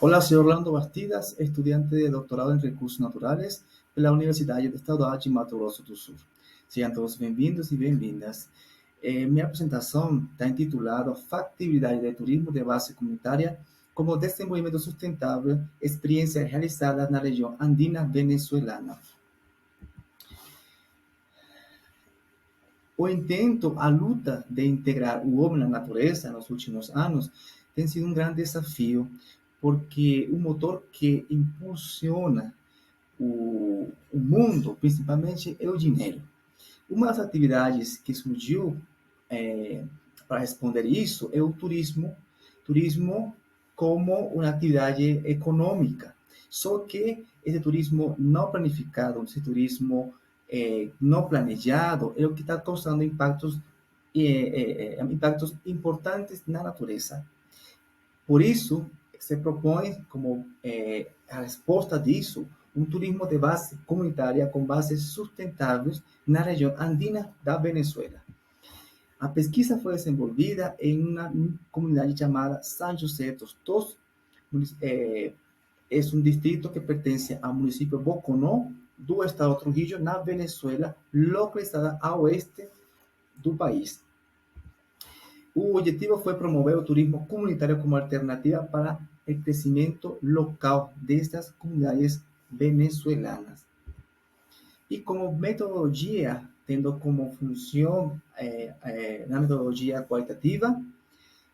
Olá, sou Orlando Bastidas, estudante de doutorado em Recursos Naturais pela Universidade Estadual de Mato Grosso do Sul. Sejam todos bem-vindos e bem-vindas. Minha apresentação está intitulada Factibilidade de Turismo de Base Comunitária como Desenvolvimento Sustentável, Experiências Realizadas na Região Andina Venezuelana. O intento, a luta de integrar o homem na natureza nos últimos anos tem sido um grande desafio, porque o motor que impulsiona o mundo, principalmente, é o dinheiro. Uma das atividades que surgiu para responder isso é o turismo, turismo como uma atividade econômica. Só que esse turismo não planificado, esse turismo não planejado, é o que está causando impactos importantes na natureza. Por isso, se propõe como a resposta disso um turismo de base comunitária com bases sustentáveis na região andina da Venezuela. A pesquisa foi desenvolvida em uma comunidade chamada San José dos Tos. É um distrito que pertence ao município Boconó, do estado de Trujillo, na Venezuela, localizada a oeste do país. O objetivo foi promover o turismo comunitário como alternativa para o crescimento local destas comunidades venezuelanas. E como metodologia, tendo como função na metodologia qualitativa,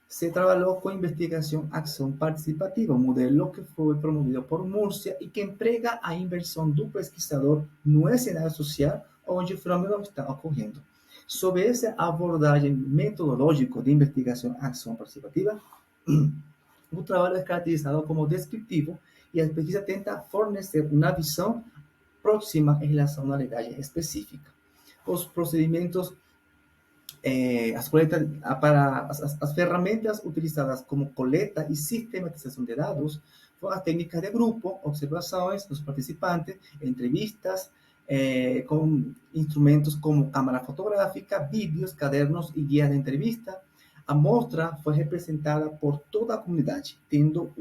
se trabalhou com investigação ação participativa, um modelo que foi promovido por Múrcia e que emprega a inversão do pesquisador no cenário social onde o fenômeno está ocorrendo. Sobre essa abordagem metodológica de investigação ação participativa, o trabalho é caracterizado como descritivo e a pesquisa tenta fornecer uma visão próxima em relação a uma realidade específica. Os procedimentos as ferramentas utilizadas como coleta e sistematização de dados foram as técnicas de grupo, observações dos participantes, entrevistas, com instrumentos como câmera fotográfica, vídeos, cadernos e guias de entrevista. A mostra foi representada por toda a comunidade, tendo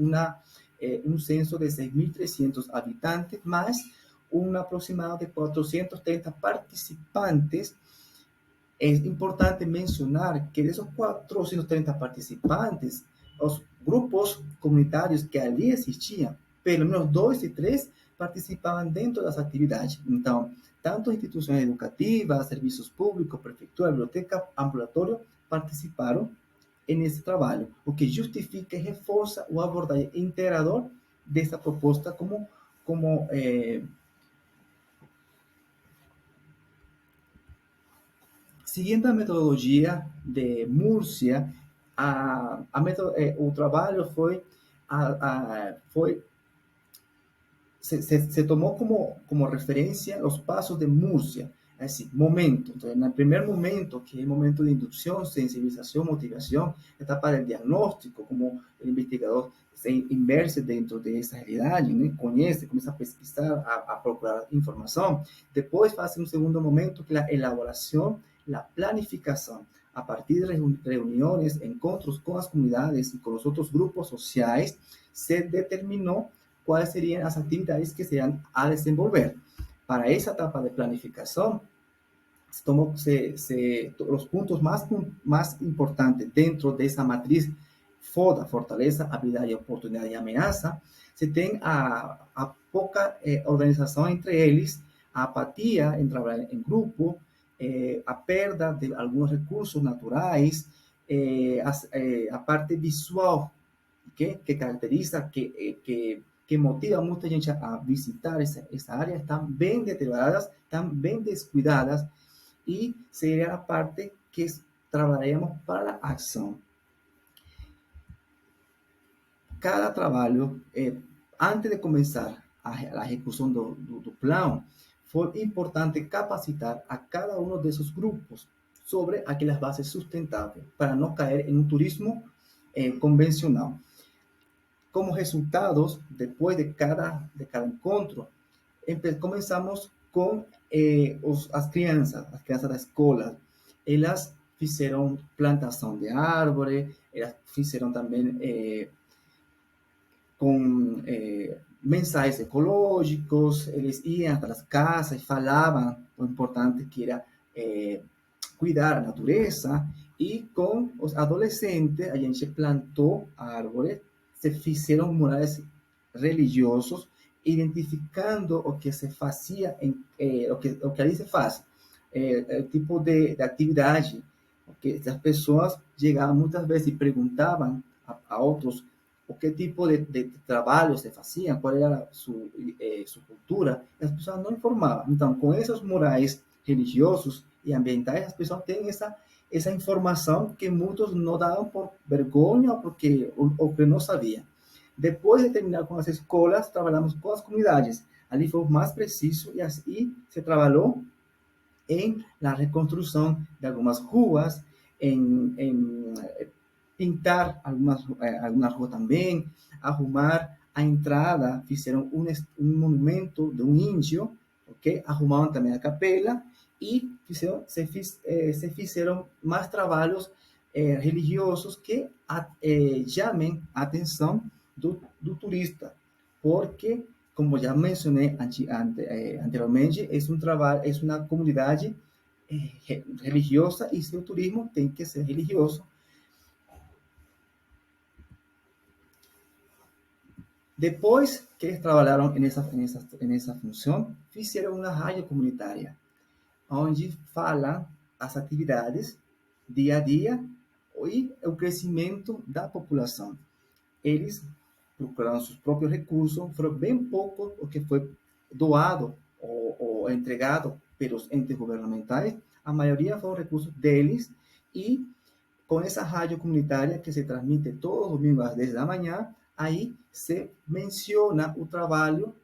um censo de 6.300 habitantes, mais um aproximado de 430 participantes. É importante mencionar que desses 430 participantes, os grupos comunitários que ali existiam, pelo menos 2 e 3 participavam dentro das atividades. Então, tanto instituições educativas, serviços públicos, prefeitura, biblioteca, ambulatório, participaram nesse trabalho, o que justifica e reforça o abordagem integrador dessa proposta como seguindo a metodologia de Múrcia, o trabalho se tomou como referência os passos de Múrcia, assim, momento. Então, no primeiro momento, que é o momento de indução, sensibilização, motivação, etapa de diagnóstico, como o investigador se imerge dentro dessa realidade, né? Conhece, começa a pesquisar, a procurar informação. Depois faz um segundo momento, que é a elaboração, a planificação. A partir de reuniões, encontros com as comunidades e com os outros grupos sociais, se determinou quais seriam as atividades que seriam a desenvolver. Para essa etapa de planificação, os pontos mais importantes dentro dessa matriz FODA, fortaleza, habilidade, oportunidade e ameaça, se tem a pouca organização entre eles, a apatia em trabalhar em grupo, a perda de alguns recursos naturais, a parte visual, que caracteriza, que motiva muita gente a visitar essa área, estão bem deterioradas, estão bem descuidadas, e seria a parte que trabalhamos para a ação. Cada trabalho, antes de começar a execução do plano, foi importante capacitar a cada um desses grupos sobre aquelas bases sustentáveis, para não cair em um turismo convencional. Como resultados, depois de cada encontro, começamos com as crianças da escola. Elas fizeram plantação de árvore, elas fizeram também com mensagens ecológicos, eles iam para as casas e falavam o importante que era cuidar a natureza, e com os adolescentes a gente plantou árvores, se fizeram murais religiosos, identificando o que se fazia, o que ali se faz, o tipo de atividade, porque as pessoas chegavam muitas vezes e perguntavam a outros o que tipo de trabalho se fazia, qual era sua cultura, e as pessoas não informavam. Então, com esses murais religiosos e ambientais, as pessoas têm essa informação que muitos não davam por vergonha ou que não sabiam. Depois de terminar com as escolas, trabalhamos com as comunidades. Ali foi mais preciso e assim se trabalhou em la reconstrução de algumas ruas, em pintar algumas ruas também, arrumar a entrada, fizeram monumento de um índio, ok? Arrumaram também a capela e se fizeram mais trabalhos religiosos que chamem a atenção do turista, porque, como já mencionei anteriormente, é um trabalho, é uma comunidade religiosa e seu turismo tem que ser religioso. Depois que eles trabalharam nessa função, fizeram uma rádio comunitária, onde falam as atividades dia a dia e o crescimento da população. Eles procuraram seus próprios recursos, foram bem pouco o que foi doado ou entregado pelos entes governamentais, a maioria foram recursos deles, e com essa rádio comunitária que se transmite todo domingo às 10 da manhã, aí se menciona o trabalho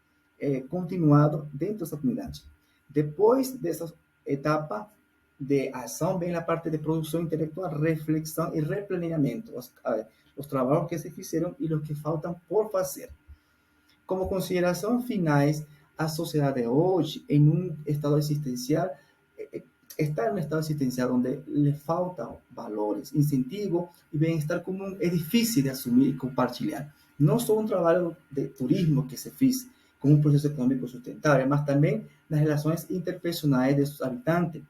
continuado dentro dessa comunidade. Depois dessa etapa de ação, vem a parte de produção intelectual, reflexão e replanejamento, os trabalhos que se fizeram e os que faltam por fazer. Como considerações finais, a sociedade hoje, em um estado existencial, está em um estado existencial onde lhe faltam valores, incentivo e bem-estar comum. É difícil de assumir e compartilhar. Não só um trabalho de turismo que se fez com um processo econômico sustentável, mas também nas relações interpersonais de seus habitantes.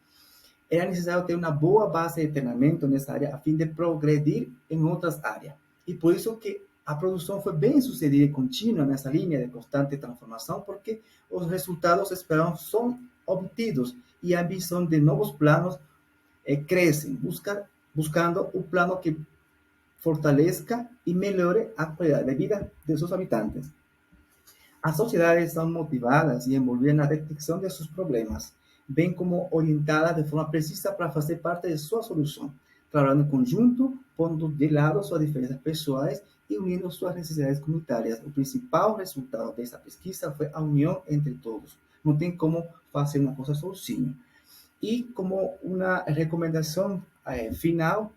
Era necessário ter uma boa base de treinamento nessa área a fim de progredir em outras áreas. E por isso que a produção foi bem sucedida e contínua nessa linha de constante transformação, porque os resultados esperados são obtidos e a ambição de novos planos cresce, buscando um plano que fortaleça e melhore a qualidade de vida de seus habitantes. As sociedades são motivadas e envolvidas na detecção de seus problemas, bem como orientadas de forma precisa para fazer parte de sua solução, trabalhando em conjunto, pondo de lado suas diferenças pessoais e unindo suas necessidades comunitárias. O principal resultado dessa pesquisa foi a união entre todos. Não tem como fazer uma coisa sozinho. E como uma recomendação final,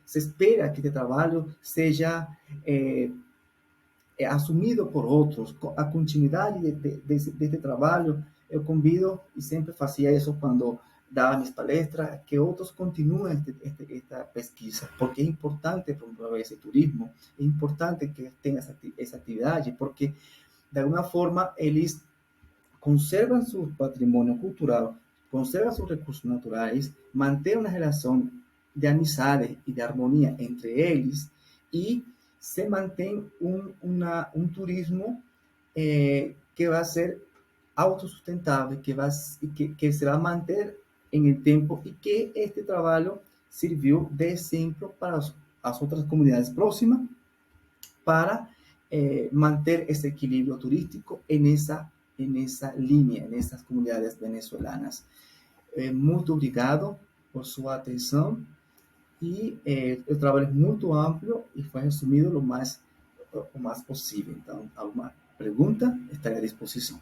se espera que este trabalho seja assumido por outros, a continuidade deste trabalho. Eu convido, e sempre fazia isso quando dava minhas palestras, que outros continuem esta pesquisa, porque é importante promover esse turismo, é importante que tenha essa atividade, porque de alguma forma eles conservam seu patrimônio cultural, conservam seus recursos naturais, mantêm uma relação de amizade e de harmonia entre eles, e se mantém um turismo que vai ser autossustentável, que se vai manter em tempo, e que este trabalho serviu de exemplo para as outras comunidades próximas, para manter esse equilíbrio turístico nessa linha, nessas comunidades venezuelanas. Muito obrigado por sua atenção, e o trabalho é muito amplo e foi resumido o mais possível. Então, alguma pergunta, estarei à disposição.